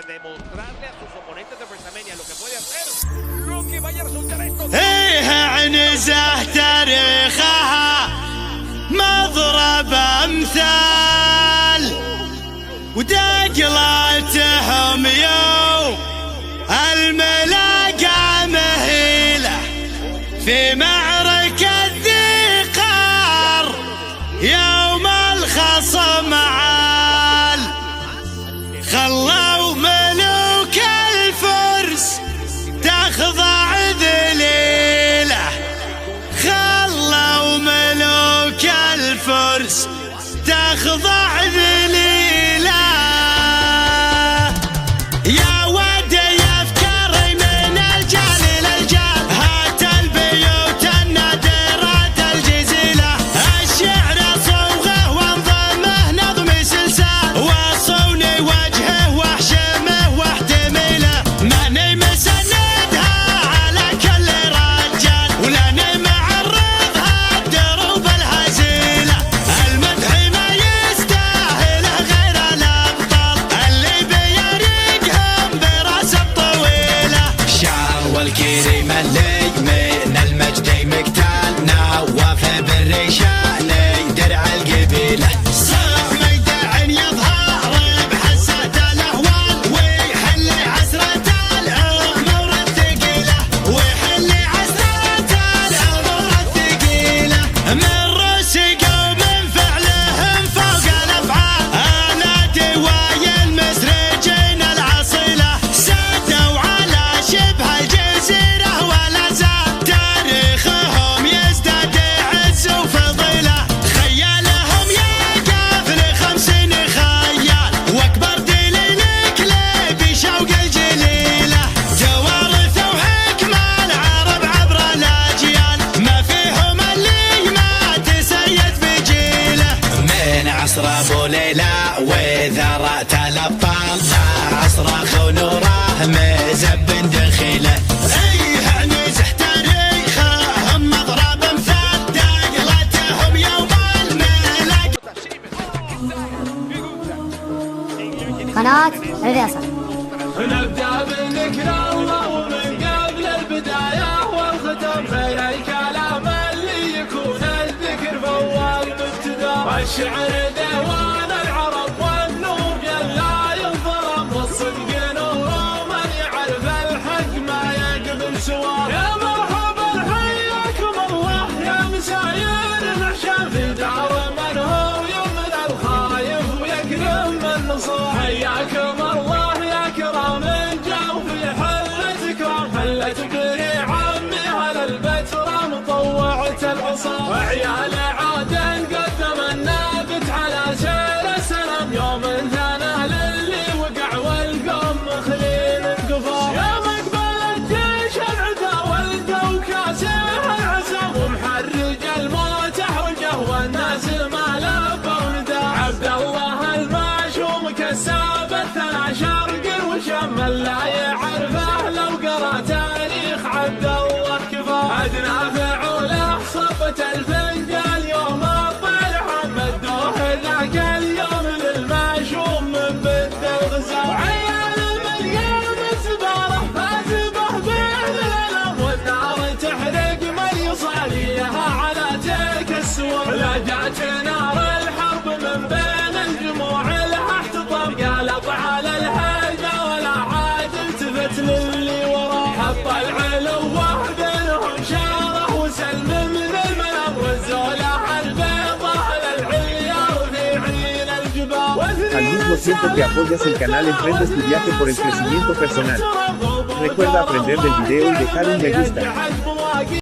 demostrarle a sus oponentes de WrestleMania lo que puede hacer, lo que vaya a resultar esto. عنزه تاريخها مضرب امثال ودقلتهم يوم الملاقى مهيله في معركة ذي قار يوم الخصم عال خلوا ملوك الفرس تخضع ذليله خلوا ملوك الفرس تخضع ذليله يا ود يفكر من الجال للجال هات البيوت النادرات الجزيله الشعر صوغه وانظمه نظم سلسال وصوني وجهه واحشمه واحتمله ماني مسندها على كل رجال ولاني معرضها الدروب الهزيله المدح ما يستاهله غير الابطال اللي بيريقهم براس الطويله شعر الكريم اللي من المجد مقتال نواف بالريشاني درع القبيله صاح ميدع يظهر بحسات الاهوال ويحل عسره الامور الثقيله ويحل عسره الامور الثقيله من رسق ومن فعلهم فوق الافعال انا دواي المسرجين العصيله سادوا على شبه الجزيره ولا زال تاريخهم يزداد عز وفضيله خيالهم يقف ل50 خيال واكبر دليل كليب شوق الجليله توارثوا حكم العرب عبر الاجيال ما فيهم اللي ما تسيد بجيله من عصر ابو ليلى وذرات الابطال عصر خونوره مزب دخيله ايه عنزه تاريخهم مضرب امثال دقلتهم يوم الملك قناة الرياضة. نبدأ بذكر الله ومن قبل البداية والختم خير الكلام اللي يكون الذكر فوال مبتدا والشعر ديوان العرب والنور لا ينظلم والصدق نور من يعرف الحق ما يقبل سواه يا مرحبا حياكم الله يا مساير العشاء في دار من هو يمن الخايف ويكرم النصوح حياكم الله يا كرام جاوا في حلة كرام حلة بني عمي على البتراء مطوعة العصا وعيال عادن قدم النابت على سير السلام يوم ثنى للي وقع والقوم مخلين القفا يا مقبل الجيش العدا والدو كاسه العزا ومحرج الموتح والقهوة الناس ما لبوا ندى عبد الله الماشوم كساب الثنا شرق وشم لا يعرفه لو قرا تاريخ عبد الله كفا ادنى فعوله صبة الفنجان يوم الطلع مدوه ذاك اليوم للماشوم من بد الغزال عيال من يوم الزباله فاتبه بين الالم والنار تحرق من يصاليها على تلك السور لا جات نار الحرب من بين الجموع لها احتطم قالب على الهيجه ولا عاد التفت للي وراه حط العلوه بينهم شاره وسلم من المنام والزوله البيضه للعيار في عين الجبال Al mismo tiempo que apoyas el canal emprende tu viaje por el crecimiento personal. Recuerda aprender del video y dejar un me gusta.